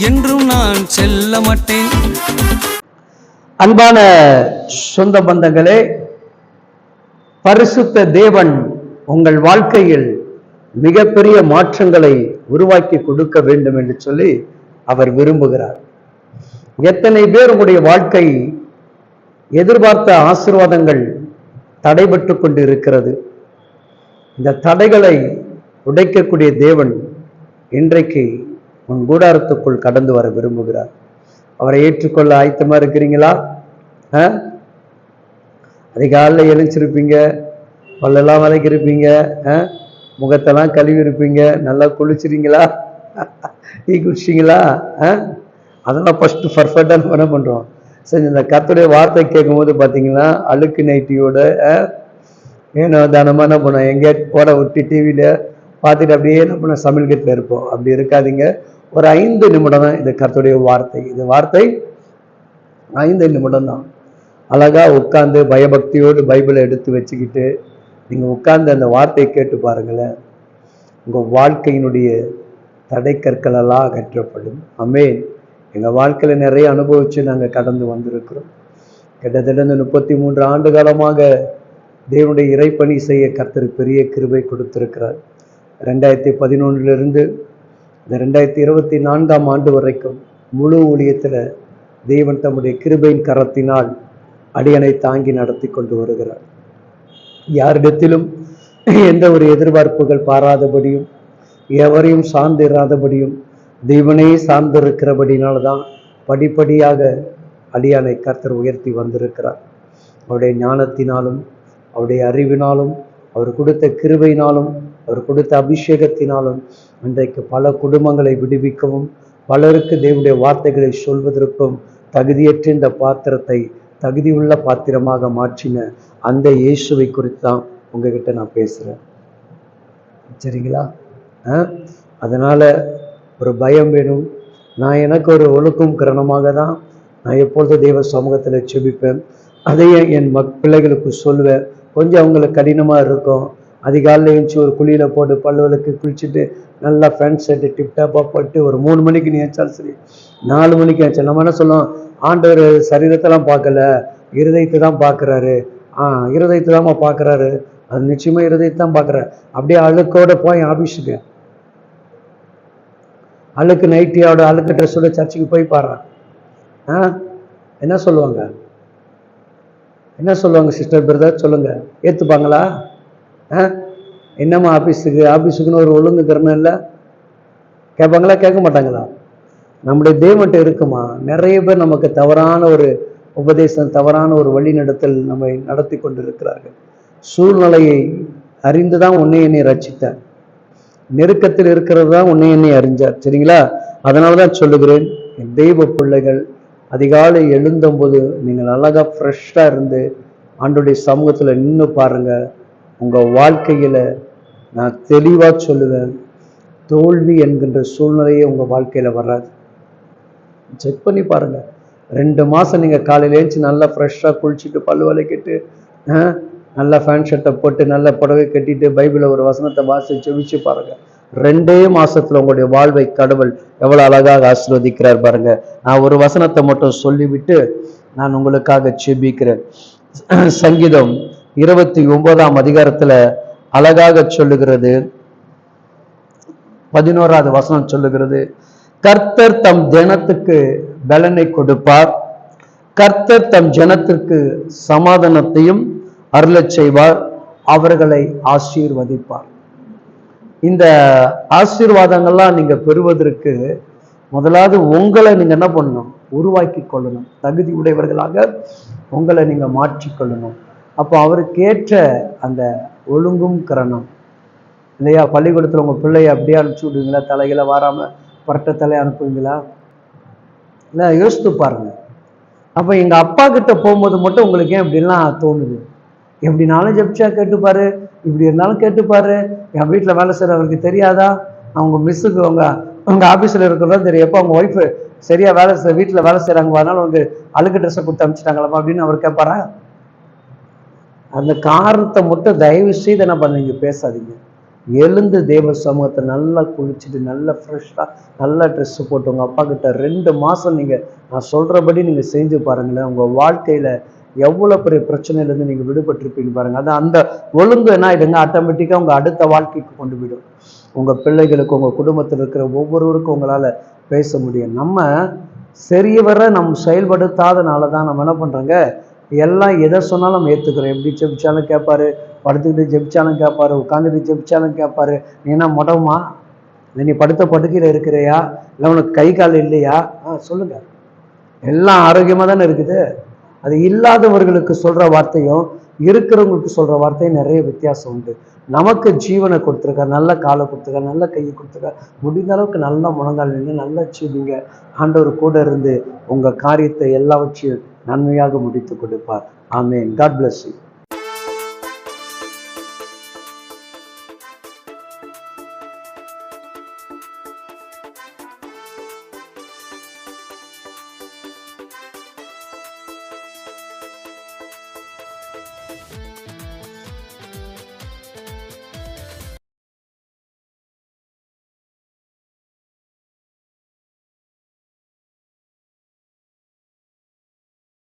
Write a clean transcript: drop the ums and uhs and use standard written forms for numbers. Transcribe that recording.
என்றும் நான் செல்ல மாட்டேன். அன்பான சொந்த பந்தங்களே, பரிசுத்த தேவன் உங்கள் வாழ்க்கையில் மிகப்பெரிய மாற்றங்களை உருவாக்கி கொடுக்க வேண்டும் என்று சொல்லி அவர் விரும்புகிறார். எத்தனை பேர் உங்களுடைய வாழ்க்கை எதிர்பார்த்த ஆசீர்வாதங்கள் தடைபட்டு கொண்டு இருக்கிறது. இந்த தடைகளை உடைக்கக்கூடிய தேவன் இன்றைக்கு உன் கூடாரத்துக்குள் கடந்து வர விரும்புகிறார். அவரை ஏற்றுக்கொள்ள ஆயத்தமா இருக்கிறீங்களா? அதிகாலையில் எழுந்திருப்பீங்க, பல்லெல்லாம் வளைக்கிருப்பீங்க, முகத்தெல்லாம் கழுவி இருப்பீங்க, நல்லா குளிச்சிருங்களா, டீ குடிச்சிங்களா? அதெல்லாம் ஃபர்ஸ்ட் பர்ஃபெக்டா நம்ம என்ன பண்றோம்? சரி, இந்த கர்த்தருடைய வார்த்தை கேட்கும் போது பார்த்தீங்கன்னா அழுக்கு நைட்டியோட ஏனோ தானமா என்ன பண்ணோம், எங்கேயா போட விட்டு டிவியில பார்த்துட்டு அப்படியே என்ன பண்ண சமையல் கட்டில் இருப்போம். அப்படி இருக்காதீங்க. ஒரு 5 நிமிடம் தான் இந்த கர்த்தருடைய வார்த்தை. இந்த வார்த்தை 5 நிமிடம் தான். அழகா உட்கார்ந்து பயபக்தியோடு பைபிளை எடுத்து வச்சுக்கிட்டு நீங்க உட்கார்ந்து அந்த வார்த்தையை கேட்டு பாருங்களேன். உங்க வாழ்க்கையினுடைய தடை கற்கள் எல்லாம் அகற்றப்படும். ஆமென். எங்க வாழ்க்கையில நிறைய அனுபவிச்சு நாங்க கடந்து வந்திருக்கிறோம். கிட்டத்தட்ட இந்த 33 ஆண்டு காலமாக தேவனுடைய இறைப்பணி செய்ய கர்த்தர் பெரிய கிருபை கொடுத்திருக்கிறார். 2011 இந்த 2024 ஆண்டு வரைக்கும் முழு ஊழியத்துல தேவன் தம்முடைய கிருபையின் கரத்தினால் அடியனை தாங்கி நடத்தி கொண்டு வருகிறார். யாரிடத்திலும் எந்த ஒரு எதிர்பார்ப்புகள் பாராதபடியும் எவரையும் சார்ந்திராதபடியும் தேவனே சார்ந்திருக்கிறபடினால்தான் படிப்படியாக அடியானை கர்த்தர் உயர்த்தி வந்திருக்கிறார். அவருடைய ஞானத்தினாலும் அவருடைய அறிவினாலும் அவர் கொடுத்த கிருபையினாலும் அவர் கொடுத்த அபிஷேகத்தினாலும் இன்றைக்கு பல குடும்பங்களை விடுவிக்கவும் பலருக்கு தேவனுடைய வார்த்தைகளை சொல்வதற்கும் தகுதியற்ற இந்த பாத்திரத்தை தகுதியுள்ள பாத்திரமாக மாற்றின அந்த இயேசுவை குறித்து தான் உங்ககிட்ட நான் பேசுறேன். சரிங்களா? அதனால ஒரு பயம் வேணும். நான் எனக்கு ஒரு ஒழுக்கம் கிரணமாக தான் நான் எப்பொழுது தெய்வ சமூகத்தில் செபிப்பேன். அதையே என் பிள்ளைகளுக்கு சொல்லுவேன். கொஞ்சம் அவங்களுக்கு கடினமாக இருக்கும். அதிகாலையில் எழுந்துச்சு ஒரு குழியில் போட்டு பல்லுவலுக்கு குளிச்சுட்டு நல்லா ஃபேண்ட் ஷர்ட்டு டிப்டாப்பாக போட்டு ஒரு 3 மணிக்கு நீ ஏச்சாலும் சரி, 4 மணிக்கு ஏச்சா நம்ம என்ன சொல்லுவோம்? ஆண்டவர் சரீரத்தெல்லாம் பார்க்கல, இருதயத்தை தான் பார்க்குறாரு. இருதயத்தை தான் பார்க்குறாரு. அது நிச்சயமாக இருதயத்தை தான் பார்க்குறாரு. அப்படியே அழுக்கோட போய் ஆபீஸுக்கு அழுக்கு நைட்டியோட அழுக்கு ட்ரெஸ்ஸோட சர்ச்சுக்கு போய் பாடுறான். என்ன சொல்லுவாங்க? என்ன சொல்லுவாங்க சிஸ்டர் பிரதர்? சொல்லுங்க, ஏற்றுப்பாங்களா? என்னம்மா ஆபீஸுக்குன்னு ஒரு ஒழுங்கு தரணும் இல்லை கேட்பாங்களா? கேட்க மாட்டாங்களா? நம்முடைய தேவன்கிட்ட இருக்குமா? நிறைய பேர் நமக்கு தவறான ஒரு உபதேசம், தவறான ஒரு வழி நடத்தல் நம்மை நடத்தி கொண்டிருக்கிறார்கள். சூழ்நிலையை அறிந்துதான் உன்னை என்னை ரட்சித்தார். நெருக்கத்தில் இருக்கிறது தான் உன்னை என்னை அறிஞ்சார். சரிங்களா? அதனாலதான் சொல்லுகிறேன், என் தெய்வ பிள்ளைகள் அதிகாலை எழுந்தபோது நீங்கள் அழகா ஃப்ரெஷ்ஷா இருந்து ஆண்டோடைய சமூகத்துல நின்று பாருங்க. உங்க வாழ்க்கையில நான் தெளிவா சொல்லுவேன், தோல்வி என்கின்ற சூழ்நிலையே உங்க வாழ்க்கையில வராது. செக் பண்ணி பாருங்க. 2 மாசம் நீங்க காலையில எழுந்துச்சு நல்லா ஃப்ரெஷ்ஷா குளிச்சுட்டு பல்லு வளைக்கிட்டு நல்லா ஃபேன் ஷர்ட்டை போட்டு நல்ல புடவை கட்டிட்டு பைபிள ஒரு வசனத்தை வாசிச்சு செவிச்சு பாருங்க. 2 மாசத்துல உங்களுடைய வாழ்வை கடவுள் எவ்வளவு அழகாக ஆசீர்வதிக்கிறார் பாருங்க. நான் ஒரு வசனத்தை மட்டும் சொல்லிவிட்டு நான் உங்களுக்காக செபிக்கிறேன். சங்கீதம் 29ஆம் அதிகாரத்துல அழகாக சொல்லுகிறது. 11வது வசனம் சொல்லுகிறது, கர்த்தர் தம் ஜனத்துக்கு பலனை கொடுப்பார், கர்த்தர் தம் ஜனத்திற்கு சமாதானத்தையும் அருளச் செய்வார், அவர்களை ஆசீர்வதிப்பார். இந்த ஆசீர்வாதங்கள்லாம் நீங்க பெறுவதற்கு முதலாவது உங்களை நீங்க என்ன பண்ணணும்? உருவாக்கி கொள்ளணும். தகுதி உடையவர்களாக உங்களை நீங்க மாற்றிக்கொள்ளணும். அப்போ அவருக்கு ஏற்ற அந்த ஒழுங்கும் கரணம் இல்லையா? பள்ளிக்கூடத்துல உங்க பிள்ளைய அப்படியே அனுப்பிச்சு விடுவீங்களா? தலைகளை வாராம பரட்ட தலையை அனுப்புவீங்களா? இல்லை, யோசித்து பாருங்க. அப்ப எங்க அப்பா கிட்ட போகும்போது மட்டும் உங்களுக்கு ஏன் இப்படிலாம் தோணுது? எப்படினாலும் ஜெபிச்சா கேட்டுப்பாரு, இப்படி இருந்தாலும் கேட்டுப்பாரு. என் வீட்டில் வேலை செய்யறவருக்கு தெரியாதா? அவங்க மிஸ்ஸுக்கு உங்க ஆபீஸ்ல இருக்கிறதா தெரியும். எப்போ அவங்க ஒய்ஃபு சரியா வீட்டில் வேலை செய்யறாங்க, அதனால வந்து அழுக்கு ட்ரெஸ்ஸை கொடுத்து அனுப்பிச்சிட்டாங்களாமா அப்படின்னு அவர் கேட்பாரா? அந்த காரணத்தை மட்டும் தயவு செய்து என்ன பண்ணுவீங்க? பேசாதீங்க. எழுந்து தேவ சமூகத்தை நல்லா குளிச்சுட்டு நல்லா ஃப்ரெஷ்ஷாக நல்லா ட்ரெஸ்ஸு போட்டு உங்கள் அப்பா கிட்ட 2 மாதம் நீங்கள் நான் சொல்கிறபடி நீங்கள் செஞ்சு பாருங்களேன். உங்கள் வாழ்க்கையில் எவ்வளோ பெரிய பிரச்சனையிலேருந்து நீங்கள் விடுபட்டிருப்பீங்க பாருங்கள். அது அந்த ஒழுங்கு என்ன ஆகிடுங்க, ஆட்டோமேட்டிக்காக உங்கள் அடுத்த வாழ்க்கைக்கு கொண்டு போயிடும். உங்கள் பிள்ளைகளுக்கு, உங்கள் குடும்பத்தில் இருக்கிற ஒவ்வொருவருக்கும் உங்களால் பேச முடியும். நம்ம சரியவரை நம்ம செயல்படுத்தாதனால தான் நம்ம என்ன பண்ணுறோங்க, எல்லாம் எதை சொன்னாலும் நம்ம ஏற்றுக்கிறோம். எப்படி ஜெபிச்சாலும் கேட்பாரு, படுத்துக்கிட்டு ஜெபிச்சாலும் கேட்பாரு, உட்காந்துட்டு ஜெபிச்சாலும் கேட்பாரு. நீ என்ன மொடமா, இல்லை நீ படுத்த படுக்கையில் இருக்கிறையா, இல்லை உனக்கு கை கால் இல்லையா, சொல்லுங்க. எல்லாம் ஆரோக்கியமாக தானே இருக்குது. அது இல்லாதவர்களுக்கு சொல்கிற வார்த்தையும் இருக்கிறவங்களுக்கு சொல்கிற வார்த்தையும் நிறைய வித்தியாசம் உண்டு. நமக்கு ஜீவனை கொடுத்துருக்கார், நல்ல காலை கொடுத்துருக்கார், நல்ல கையை கொடுத்துருக்கார். முடிந்த அளவுக்கு நல்லா முழங்கால் நின்று நல்லா செய்வீங்க. ஆண்டவர் கூட இருந்து உங்கள் காரியத்தை எல்லாவற்றையும் நன்மையாக முடித்து கொடுப்பார். ஆமென். God bless you.